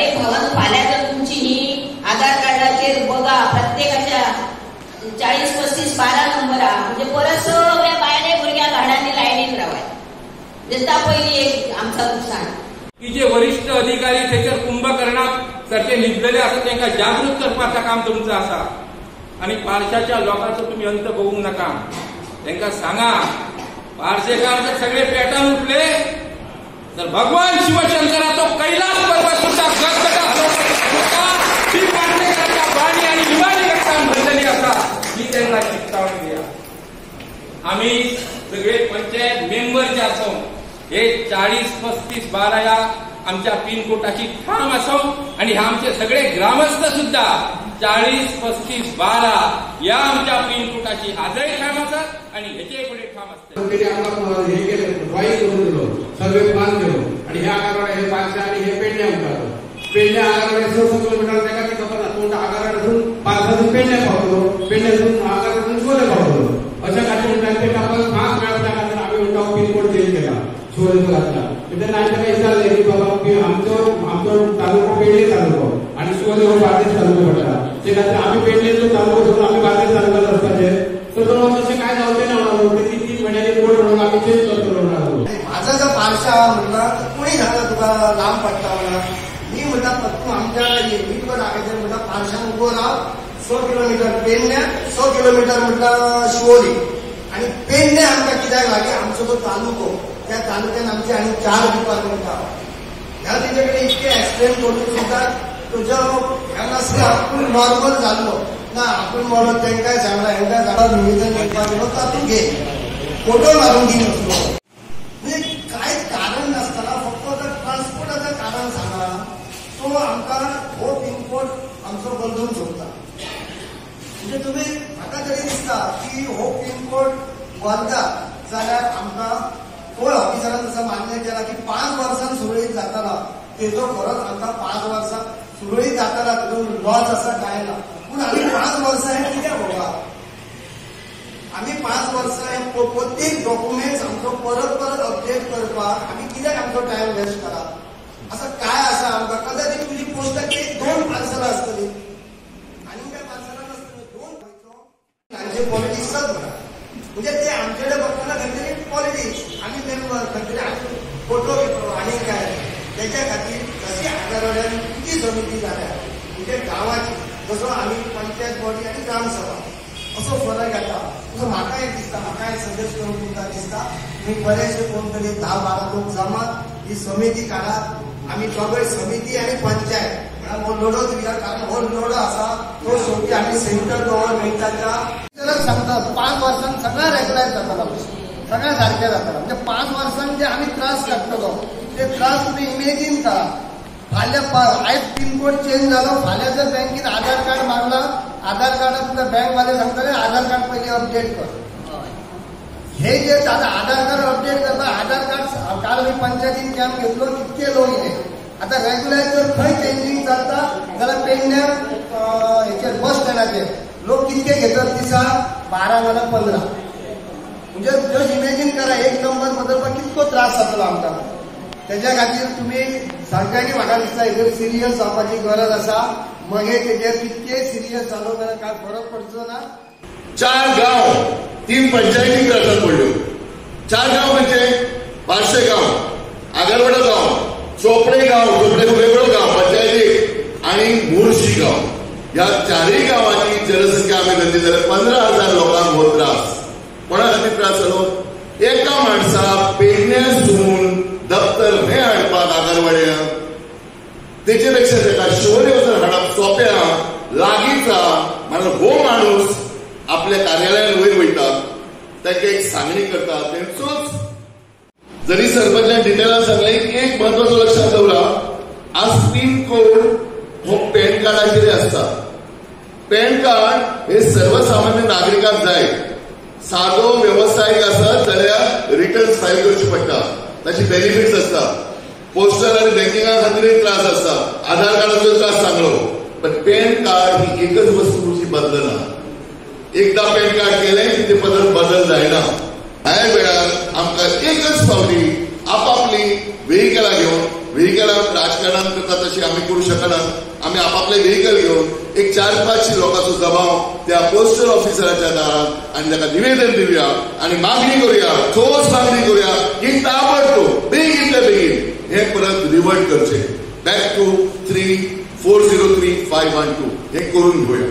अरे भवन फाल्यां जर तुमची ही आधार कार्डाचेर बघा प्रत्येकाच्या 40, 35, 12 नंबरा म्हणजे परत सगळ्या बायले भुरग्या घाडांनी लायनीन रावाय दिसता पहिली एक आमचा नुकसान की जे वरिष्ठ अधिकारी त्याच्यावर कुंभकर्णात सारखे निघलेले असतात त्यांना जागृत करपाचं काम तुमचं असा आणि पारशाच्या लोकांचं तुम्ही अंत बघू नका त्यांना सांगा पारशेकार जर सगळे पेटान उठले तर भगवान शिवशंकराचा कैलास पर्वत सुद्धा पाणी आणि दिवाळी रक्तान भरलेली असा ही त्यांना चित्तावणी द्या. आम्ही सगळे पंचायत मेंबर जे असो हे 40, 35, 12 या आमच्या पिनकोटाची ठाम असो आणि हे आमचे सगळे ग्रामस्थ सुद्धा 40, 35, 12 या आमच्या पिनकोटाची आजही ठाम असतात आणि ह्याचे पुढे ठाम असतात. हे केलं ड्रॉईंग करून दिलो सर्वे प्लान केलो आणि ह्या आगाराला हे पाचशे आणि हे पेडणे म्हणतात पेडणे आगाराला 100 किलोमीटर त्या की खबर तोंड आगारातून पाचशे पेडणे पावतो पेडण्यातून आगारातून सोले पावतो अशा काही म्हणतात आपण 5 वेळा त्या खातीर आम्ही म्हणतो पिनकोड चेंज केला सोलेचा घातला तर नायला काही झालं की बाबा की आमचो तालुको पेडणे तालुको आणि सोले हो बार्देस तालुको पडला ते खातीर आम्ही पेडणेचो तालुको सोडून आम्ही बार्देस तालुक्यात असताचे तर तो तसे काय जावचे ना किती 3 महिन्याचे कोड म्हणून आम्ही चेंज करतो माझा जर पारशा म्हणला तर कोणी झालं तुका लांब पडता म्हणा मी म्हणटा तू आमच्या मीटवर लागायचं म्हणटा पारशान उभो राव 100 किलोमीटर पेडण्या 100 किलोमीटर म्हणटा शिवोली आणि पेडण्या आमकां कित्याक लागे आमचो तो तालुको त्या तालुक्यात आमचे आणि 4 डिपार्टमेंट आहा ह्या तिचे कडेन इतके एक्सप्लेन करून सुद्धा तुजो ह्या नासता पूण नॉर्मल जाल्लो ना आपण म्हणून तांकांय सांगला हेंकां झाडां निवेदन करपाक गेलो तातूंत घे फोटो मारून दी नसलो म्हणजे कांयच कारण नासतना फक्त जर ट्रान्सपोर्टाचं कारण सांगा तो आमकां हो पिनकोड आमचो बदलून सोडटा म्हणजे तुम्ही म्हाका तरी दिसता की हो पिनकोड बदला जाल्यार आमकां कोण ऑफिसरान तसं मान्य केला की 5 वर्सां सुरळीत जाताना तेजो खरोच आमकां 5 वर्सां सुरळीत जाताना तितून लॉस असा काय ना पूण आमी 5 वर्सां हे कित्याक भोगला आमी 5 वर्सां हे प्रत्येक डॉक्युमेंट्स आमचो परत अपडेट करपाक आमी कित्याक आमचो टायम वेस्ट करप असं काय आसा आमकां कदाचित तुजी पोस्टाची 2 पार्सलां आसतली आनी त्या पार्सलां नासतली 2 खंयचो तांचे पॉलिटिक्सच म्हणा म्हणजे ते आमचे कडेन बघताना खंय तरी पॉलिटिक्स आमी मेंबर खंय तरी आमी फोटो घेतलो आनी काय त्याच्या खातीर कशी आगारवाड्यान किती समिती जाल्या म्हणजे गांवाची जसो आमी पंचायत बॉडी आनी ग्रामसभा असो फरक येता तसो म्हाका एक दिसता म्हाका एक सजेस्ट करून तुमकां दिसता तुमी बरेचशे कोण तरी 10-12 लोक जमात ही समिती काडात आमी दोगय समिती आनी पंचायत हो लढोच विचार कारण हो लढो आसा तो शेवटी आमी सेंट्रल गव्हर्नमेंटाच्या सांगता 5 वर्सांत सगळ्या रेग्युलायज जातालो सगळ्या सारखें जातालो म्हणजे 5 वर्सांत जे आमी त्रास काडटलो ते त्रास तुम्ही इमेजिन करा फाल्यां आयज पिनकोड चेंज जालो फाल्यां जर बँकेत आधार कार्ड मागला आधार कार्डात तुका बँकवाले सांगतले आधार कार्ड पयलीं अपडेट कर हे जे आता आधार कार्ड अपडेट करता आधार कार्ड काल मी पंचायतीन कॅम्प घेतलो कितके लोक येले आता रेग्युलर जर खंय चेंजिंग जाता जाल्यार पेडण्या हेचेर बस स्टँडाचेर लोक कितके घेतात दिसा 12 नाल्यार 15 म्हणजे जस्ट इमेजिन करा एक नंबर बदलपाक कितको त्रास जातलो आमकां त्याच्या खातीर तुम्ही सगळ्यांनी म्हाका दिसता हेजेर सिरियस जावपाची गरज आसा मागीर तेजेर कितके सिरियस जालो जाल्यार काय फरक पडचो ना 4 गांव 3 पंचायती त्रासात पडल्यो 4 गांव म्हणजे पारशे गांव आगरवाडा गांव चोपडे वेगळो गांव पंचायतीक आणि मुर्शी गांव ह्या 4 गांवांची जनसंख्या आमी धरली जाल्यार 15,000 लोकांक हो त्रास कोणा खातीर त्रास जालो एका माणसा पेडण्यासून दफ्तर हे हाडपाक आगरवाड्या तेचे पेक्षा ताका शिवोले वचून हाडप सोप्या लागींचा म्हणल्यार हो माणूस आपल्या कार्यालयात वयता ताका एक सांगणी करता तेंचोच जरी सरपंचान डिटेलान सांगलें एक म्हत्वाचो लक्षात दवरा आज पिनकोड हो पॅन कार्डाचेर आसता पॅन कार्ड हे सर्वसामान्य नागरिकांक जाय सादो व्यवसायिक आसत जाल्यार रिटर्न्स फायल करची पडटा ताची बेनिफिट्स आसता पोस्टल आनी बँकिंगा खातीरय त्रास आसता आधार कार्डाचो त्रास सांगलो पण पॅन कार्ड ही एकच वस्तू जी बदलना एकदा पॅन कार्ड केलें की ते बदल जायना ह्या वेळार आमकां एकच फावटी आपापली व्हेहिकलां घेवन व्हेहिकलान राजकारणात करता तशी आम्ही करू शकना. आम्ही आपापले व्हेहिकल घेऊन एक 4-5 लोकांचो जमाव त्या पोस्टल ऑफिसराच्या दारात आणि ताका निवेदन दिवया आणि मागणी करूया, ठोस मागणी करूया की ताबडतोब बेगीनच्या बेगीन हे परत रिवर्ट करचे. बॅक टू 3403-512 हे करून घेऊया.